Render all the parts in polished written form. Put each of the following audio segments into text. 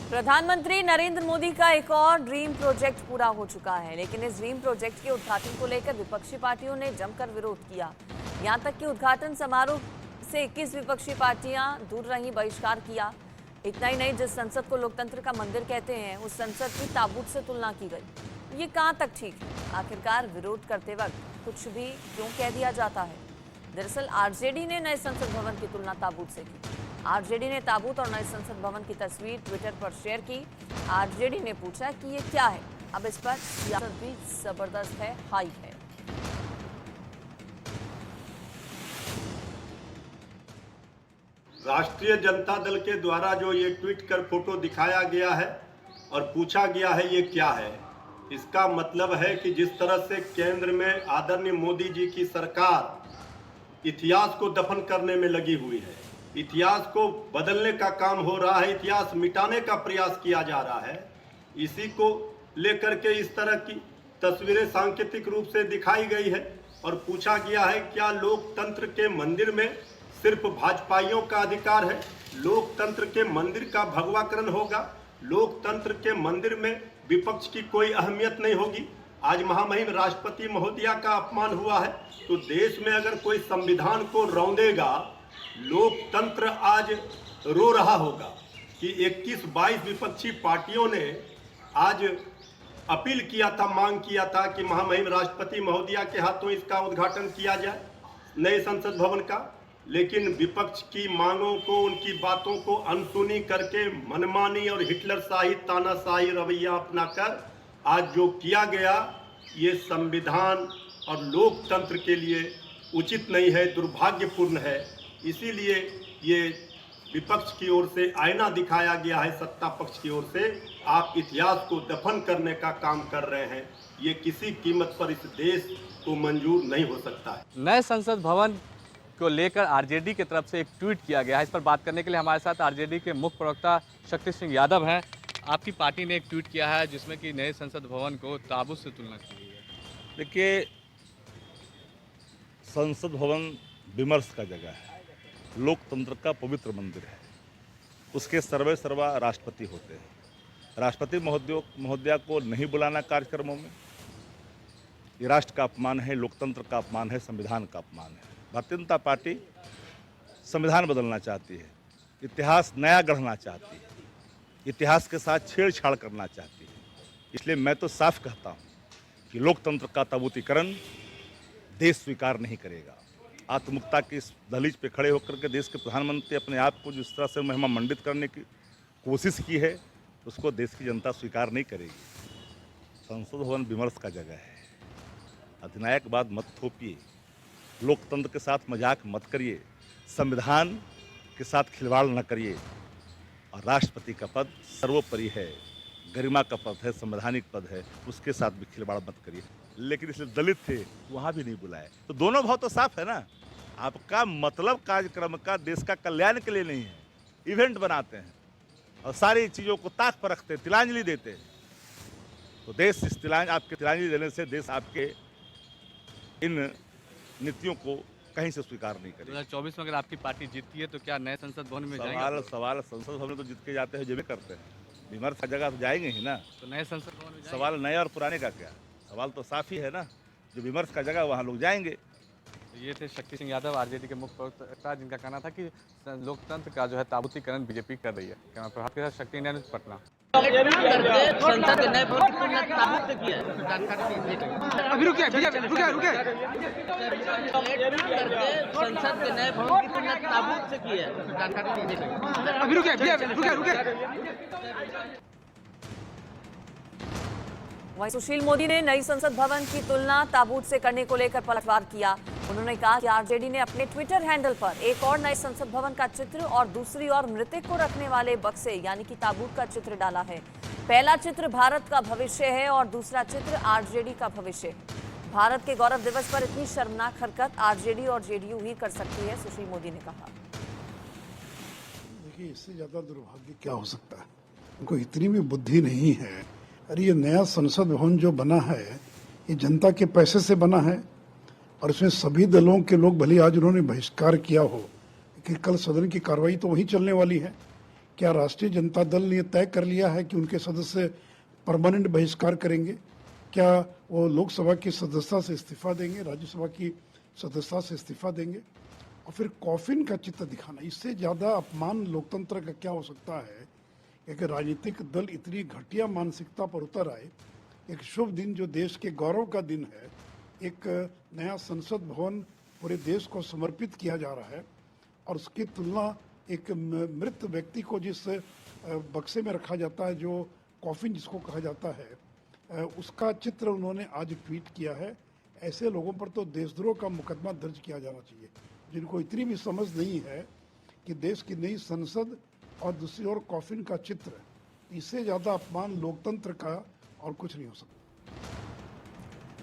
प्रधानमंत्री नरेंद्र मोदी का एक और ड्रीम प्रोजेक्ट पूरा हो चुका है, लेकिन इस ड्रीम प्रोजेक्ट के उद्घाटन को लेकर विपक्षी पार्टियों ने जमकर विरोध किया। यहां तक कि उद्घाटन समारोह से 21 विपक्षी पार्टियां दूर रही, बहिष्कार किया। इतना ही नहीं, जिस संसद को लोकतंत्र का मंदिर कहते हैं, उस संसद की ताबूत से तुलना की गई। ये कहां तक ठीक है? आखिरकार विरोध करते वक्त कुछ भी क्यों कह दिया जाता है? दरअसल आरजेडी ने नए संसद भवन की तुलना ताबूत से की। आरजेडी ने ताबूत और नए संसद भवन की तस्वीर ट्विटर पर शेयर की। आरजेडी ने पूछा कि ये क्या है। अब इस पर सियासत भी जबरदस्त है, हाई है। राष्ट्रीय जनता दल के द्वारा जो ये ट्वीट कर फोटो दिखाया गया है और पूछा गया है ये क्या है, इसका मतलब है कि जिस तरह से केंद्र में आदरणीय मोदी जी की सरकार इतिहास को दफन करने में लगी हुई है, इतिहास को बदलने का काम हो रहा है, इतिहास मिटाने का प्रयास किया जा रहा है, इसी को लेकर के इस तरह की तस्वीरें सांकेतिक रूप से दिखाई गई है और पूछा गया है क्या लोकतंत्र के मंदिर में सिर्फ भाजपाइयों का अधिकार है? लोकतंत्र के मंदिर का भगवाकरण होगा? लोकतंत्र के मंदिर में विपक्ष की कोई अहमियत नहीं होगी? आज महामहिम राष्ट्रपति महोदया का अपमान हुआ है, तो देश में अगर कोई संविधान को रौंदेगा, लोकतंत्र आज रो रहा होगा कि 21-22 विपक्षी पार्टियों ने आज अपील किया था, मांग किया था कि महामहिम राष्ट्रपति महोदया के हाथों इसका उद्घाटन किया जाए, नए संसद भवन का। लेकिन विपक्ष की मांगों को, उनकी बातों को अनसुनी करके मनमानी और हिटलरशाही तानाशाही रवैया अपनाकर आज जो किया गया, ये संविधान और लोकतंत्र के लिए उचित नहीं है, दुर्भाग्यपूर्ण है। इसीलिए ये विपक्ष की ओर से आईना दिखाया गया है, सत्ता पक्ष की ओर से आप इतिहास को दफन करने का काम कर रहे हैं। ये किसी कीमत पर इस देश को मंजूर नहीं हो सकता है। नए संसद भवन को लेकर आरजेडी की तरफ से एक ट्वीट किया गया है। इस पर बात करने के लिए हमारे साथ आरजेडी के मुख्य प्रवक्ता शक्ति सिंह यादव हैं। आपकी पार्टी ने एक ट्वीट किया है जिसमें कि नए संसद भवन को ताबूत से तुलना की गई है। देखिए, संसद भवन विमर्श का जगह है, लोकतंत्र का पवित्र मंदिर है, उसके सर्वे सर्वा राष्ट्रपति होते हैं। राष्ट्रपति महोदया को नहीं बुलाना कार्यक्रमों में, ये राष्ट्र का अपमान है, लोकतंत्र का अपमान है, संविधान का अपमान है। भारतीय जनता पार्टी संविधान बदलना चाहती है, इतिहास नया गढ़ना चाहती है, इतिहास के साथ छेड़छाड़ करना चाहती है। इसलिए मैं तो साफ कहता हूँ कि लोकतंत्र का ताबूतीकरण देश स्वीकार नहीं करेगा। आत्ममुक्ता की इस दहलीज पे खड़े होकर के देश के प्रधानमंत्री अपने आप को जिस तरह से महिमा मंडित करने की कोशिश की है, उसको देश की जनता स्वीकार नहीं करेगी। संसद भवन विमर्श का जगह है, अधिनायकवाद मत थोपिए, लोकतंत्र के साथ मजाक मत करिए, संविधान के साथ खिलवाड़ न करिए। और राष्ट्रपति का पद सर्वोपरि है, गरिमा का पद है, संवैधानिक पद है, उसके साथ भी खिलवाड़ मत करिए। लेकिन इसलिए दलित थे, वहाँ भी नहीं बुलाए, तो दोनों भाव तो साफ है ना। आपका मतलब कार्यक्रम का देश का कल्याण के लिए नहीं है, इवेंट बनाते हैं और सारी चीज़ों को ताक पर रखते हैं, तिलांजलि देते हैं। तो देश इस आपके तिलांजलि देने से देश आपके इन नीतियों को कहीं से स्वीकार नहीं करेगी। 2024 में अगर आपकी पार्टी जीतती है तो क्या नए संसद भवन में जाएंगे? सवाल संसद भवन में तो जीत के जाते हैं, जो भी करते हैं, विमर्श का जगह तो जाएंगे ही ना। तो नए संसद भवन में सवाल नए और पुराने का क्या, सवाल तो साफ ही है ना। जो विमर्श का जगह वहाँ लोग जाएंगे। ये थे शक्ति सिंह यादव, आरजेडी के मुख्य प्रवक्ता, जिनका कहना था कि लोकतंत्र का जो है ताबूतीकरण बीजेपी कर रही है। कैमरा प्रभात के साथ शक्ति इंडिया न्यूज़, पटना। संसद के नए भवन की तुलना ताबूत से की है। अभी रुकिए रुकिए संसद के नए भवन की तुलना ताबूत से की है। अभी रुकिए। वहीं सुशील मोदी ने नई संसद भवन की तुलना ताबूत से करने को लेकर पलटवार किया। उन्होंने कहा कि आरजेडी ने अपने ट्विटर हैंडल पर एक और नए संसद भवन का चित्र और दूसरी ओर मृतक को रखने वाले बक्से यानी कि ताबूत का चित्र डाला है। पहला चित्र भारत का भविष्य है और दूसरा चित्र आरजेडी का भविष्य। भारत के गौरव दिवस पर इतनी शर्मनाक हरकत आरजेडी और जेडीयू ही कर सकती है, सुशील मोदी ने कहा। देखिए, इससे ज्यादा दुर्भाग्य क्या हो सकता है? उनको इतनी भी बुद्धि नहीं है। अरे ये नया संसद भवन जो बना है, ये जनता के पैसे से बना है और इसमें सभी दलों के लोग, भले आज उन्होंने बहिष्कार किया हो, लेकिन कल सदन की कार्रवाई तो वही चलने वाली है। क्या राष्ट्रीय जनता दल ने तय कर लिया है कि उनके सदस्य परमानेंट बहिष्कार करेंगे? क्या वो लोकसभा की सदस्यता से इस्तीफा देंगे, राज्यसभा की सदस्यता से इस्तीफा देंगे? और फिर कॉफिन का चित्र दिखाना, इससे ज़्यादा अपमान लोकतंत्र का क्या हो सकता है? एक राजनीतिक दल इतनी घटिया मानसिकता पर उतर आए। एक शुभ दिन जो देश के गौरव का दिन है, एक नया संसद भवन पूरे देश को समर्पित किया जा रहा है और उसकी तुलना एक मृत व्यक्ति को जिस बक्से में रखा जाता है, जो कॉफिन जिसको कहा जाता है, उसका चित्र उन्होंने आज ट्वीट किया है। ऐसे लोगों पर तो देशद्रोह का मुकदमा दर्ज किया जाना चाहिए, जिनको इतनी भी समझ नहीं है कि देश की नई संसद और दूसरी ओर कॉफिन का चित्र, इससे ज़्यादा अपमान लोकतंत्र का और कुछ नहीं हो सकता।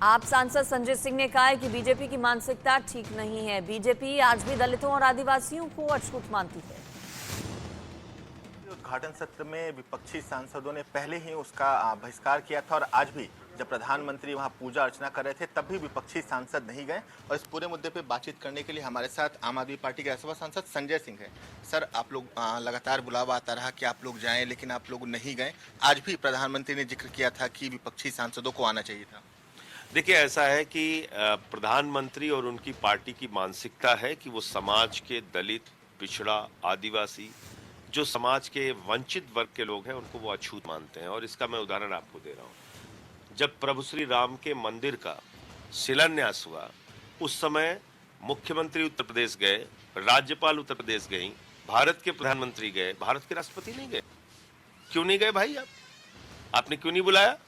आप सांसद संजय सिंह ने कहा है कि बीजेपी की मानसिकता ठीक नहीं है। बीजेपी आज भी दलितों और आदिवासियों को अछूत मानती है। उद्घाटन सत्र में विपक्षी सांसदों ने पहले ही उसका बहिष्कार किया था और आज भी जब प्रधानमंत्री वहां पूजा अर्चना कर रहे थे तब भी विपक्षी सांसद नहीं गए। और इस पूरे मुद्दे पे बातचीत करने के लिए हमारे साथ आम आदमी पार्टी के राज्यसभा सांसद संजय सिंह हैं। सर, आप लोग लगातार बुलावा आता रहा कि आप लोग जाएं, लेकिन आप लोग नहीं गए। आज भी प्रधानमंत्री ने जिक्र किया था कि विपक्षी सांसदों को आना चाहिए था। देखिए, ऐसा है कि प्रधानमंत्री और उनकी पार्टी की मानसिकता है कि वो समाज के दलित, पिछड़ा, आदिवासी, जो समाज के वंचित वर्ग के लोग हैं, उनको वो अछूत मानते हैं। और इसका मैं उदाहरण आपको दे रहा हूँ। जब प्रभु श्री राम के मंदिर का शिलान्यास हुआ, उस समय मुख्यमंत्री उत्तर प्रदेश गए, राज्यपाल उत्तर प्रदेश गई, भारत के प्रधानमंत्री गए, भारत के राष्ट्रपति नहीं गए। क्यों नहीं गए भाई? आपने क्यों नहीं बुलाया?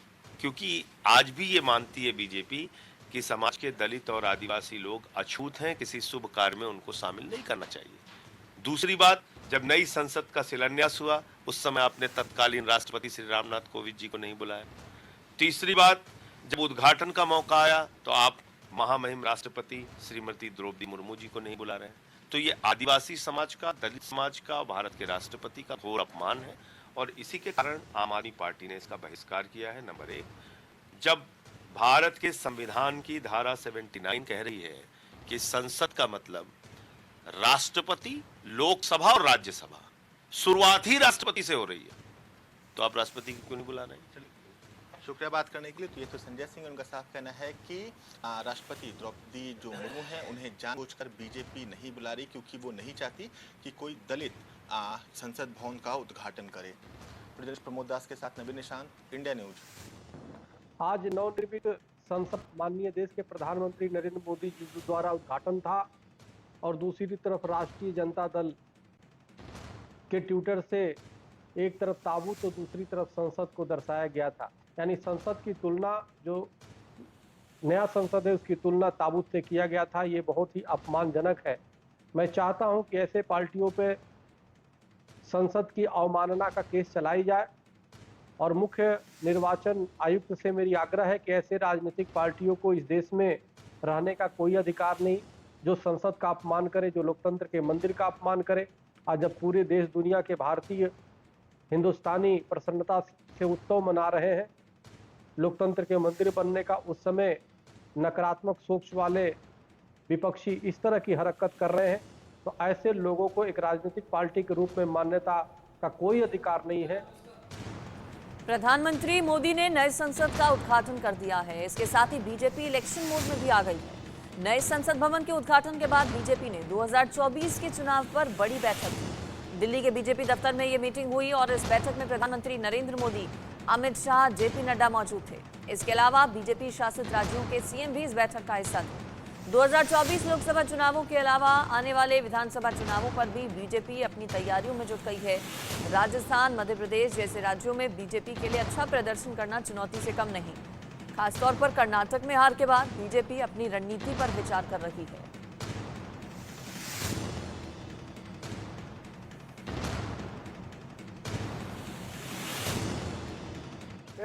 क्योंकि आज भी ये मानती है बीजेपी कि समाज के दलित और आदिवासी लोग अछूत हैं, किसी शुभ कार्य में उनको शामिल नहीं करना चाहिए। दूसरी बात, जब नई संसद का शिलान्यास हुआ, उस समय आपने तत्कालीन राष्ट्रपति श्री रामनाथ कोविंद जी को नहीं बुलाया। तीसरी बात, जब उद्घाटन का मौका आया तो आप महामहिम राष्ट्रपति श्रीमती द्रौपदी मुर्मू जी को नहीं बुला रहे हैं। तो ये आदिवासी समाज का, दलित समाज का, भारत के राष्ट्रपति का घोर अपमान है और इसी के कारण आम आदमी पार्टी ने इसका बहिष्कार किया है। नंबर 1, जब भारत के संविधान की धारा 79 कह रही है कि संसद का मतलब राष्ट्रपति, लोकसभा और राज्यसभा, शुरुआत ही राष्ट्रपति से हो रही है, तो आप राष्ट्रपति को क्यों नहीं बुला रहे हैं? चलिए, शुक्रिया बात करने के लिए। तो ये तो संजय सिंह, उनका साफ कहना है कि राष्ट्रपति द्रौपदी जो मुर्मू हैं, उन्हें जानबूझकर बीजेपी नहीं बुला रही क्योंकि वो नहीं चाहती कि कोई दलित संसद भवन का उद्घाटन करे। प्रोजेक्ट प्रमोद दास के साथ नवीन निशांत, इंडिया न्यूज। आज नवनिर्मित संसद माननीय देश के प्रधानमंत्री नरेंद्र मोदी जी द्वारा उद्घाटन था और दूसरी तरफ राष्ट्रीय जनता दल के ट्विटर से एक तरफ ताबूत तो दूसरी तरफ संसद को दर्शाया गया था। यानी संसद की तुलना, जो नया संसद है उसकी तुलना ताबूत से किया गया था। ये बहुत ही अपमानजनक है। मैं चाहता हूं कि ऐसे पार्टियों पे संसद की अवमानना का केस चलाई जाए और मुख्य निर्वाचन आयुक्त से मेरी आग्रह है कि ऐसे राजनीतिक पार्टियों को इस देश में रहने का कोई अधिकार नहीं, जो संसद का अपमान करे, जो लोकतंत्र के मंदिर का अपमान करे। आज जब पूरे देश दुनिया के भारतीय हिंदुस्तानी प्रसन्नता से उत्सव मना रहे हैं लोकतंत्र के मंदिर बनने का, उस समय नकारात्मक सोच वाले विपक्षी इस तरह की हरकत कर रहे हैं, तो ऐसे लोगों को एक राजनीतिक पार्टी के रूप में मान्यता का कोई अधिकार नहीं है। प्रधानमंत्री मोदी ने नए संसद का उद्घाटन कर दिया है। इसके साथ ही बीजेपी इलेक्शन मोड में भी आ गई है। नए संसद भवन के उद्घाटन के बाद बीजेपी ने 2024 के चुनाव पर बड़ी बैठक की। दिल्ली के बीजेपी दफ्तर में ये मीटिंग हुई और इस बैठक में प्रधानमंत्री नरेंद्र मोदी, अमित शाह, जेपी नड्डा मौजूद थे। इसके अलावा बीजेपी शासित राज्यों के सीएम भी इस बैठक का हिस्सा थे। 2024 लोकसभा चुनावों के अलावा आने वाले विधानसभा चुनावों पर भी बीजेपी अपनी तैयारियों में जुट गई है। राजस्थान, मध्य प्रदेश जैसे राज्यों में बीजेपी के लिए अच्छा प्रदर्शन करना चुनौती से कम नहीं। खासतौर पर कर्नाटक में हार के बाद बीजेपी अपनी रणनीति पर विचार कर रही है।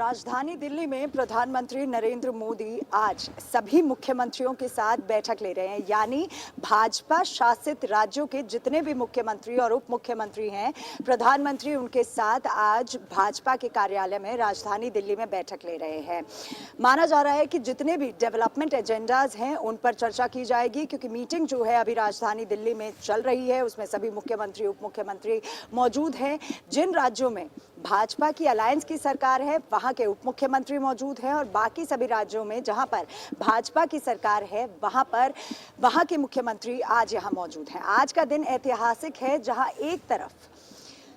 राजधानी दिल्ली में प्रधानमंत्री नरेंद्र मोदी आज सभी मुख्यमंत्रियों के साथ बैठक ले रहे हैं। यानी भाजपा शासित राज्यों के जितने भी मुख्यमंत्री और उप मुख्यमंत्री हैं, प्रधानमंत्री उनके साथ आज भाजपा के कार्यालय में राजधानी दिल्ली में बैठक ले रहे हैं। माना जा रहा है कि जितने भी डेवलपमेंट एजेंडाज हैं उन पर चर्चा की जाएगी, क्योंकि मीटिंग जो है अभी राजधानी दिल्ली में चल रही है, उसमें सभी मुख्यमंत्री उप मुख्यमंत्री मौजूद हैं। जिन राज्यों में भाजपा की अलायंस की सरकार है वहां के उप मुख्यमंत्री मौजूद हैं, और बाकी सभी राज्यों में जहां पर भाजपा की सरकार है वहां के मुख्यमंत्री आज यहां मौजूद हैं। आज का दिन ऐतिहासिक है, जहां एक तरफ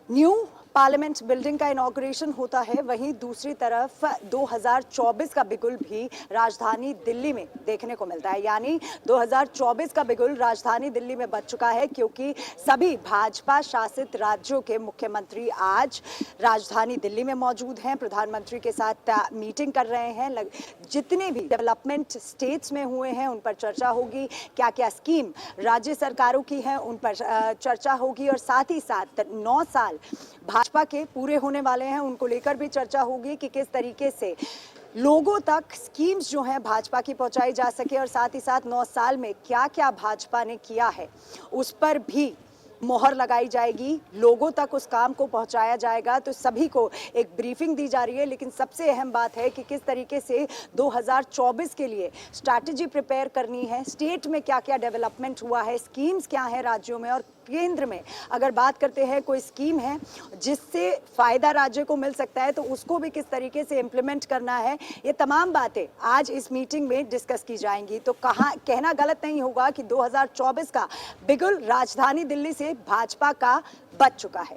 न्यू पार्लियामेंट बिल्डिंग का इनॉग्रेशन होता है, वहीं दूसरी तरफ 2024 का बिगुल भी राजधानी दिल्ली में देखने को मिलता है। यानी 2024 का बिगुल राजधानी दिल्ली में बज चुका है, क्योंकि सभी भाजपा शासित राज्यों के मुख्यमंत्री आज राजधानी दिल्ली में मौजूद हैं, प्रधानमंत्री के साथ मीटिंग कर रहे हैं। जितने भी डेवलपमेंट स्टेट्स में हुए हैं उन पर चर्चा होगी, क्या क्या स्कीम राज्य सरकारों की हैं उन पर चर्चा होगी, और साथ ही साथ 9 साल भाजपा के पूरे होने वाले हैं, उनको लेकर भी चर्चा होगी कि किस तरीके से लोगों तक स्कीम्स जो हैं भाजपा की पहुंचाई जा सके, और साथ ही साथ 9 साल में क्या क्या भाजपा ने किया है उस पर भी मोहर लगाई जाएगी, लोगों तक उस काम को पहुंचाया जाएगा। तो सभी को एक ब्रीफिंग दी जा रही है, लेकिन सबसे अहम बात है कि किस तरीके से 2024 के लिए स्ट्रैटेजी प्रिपेयर करनी है, स्टेट में क्या क्या डेवलपमेंट हुआ है, स्कीम्स क्या है राज्यों में, और केंद्र में अगर बात करते हैं कोई स्कीम है जिससे फायदा राज्य को मिल सकता है तो उसको भी किस तरीके से इम्प्लीमेंट करना है, ये तमाम बातें आज इस मीटिंग में डिस्कस की जाएंगी। तो कहना गलत नहीं होगा कि 2024 का बिगुल राजधानी दिल्ली से भाजपा का बज चुका है।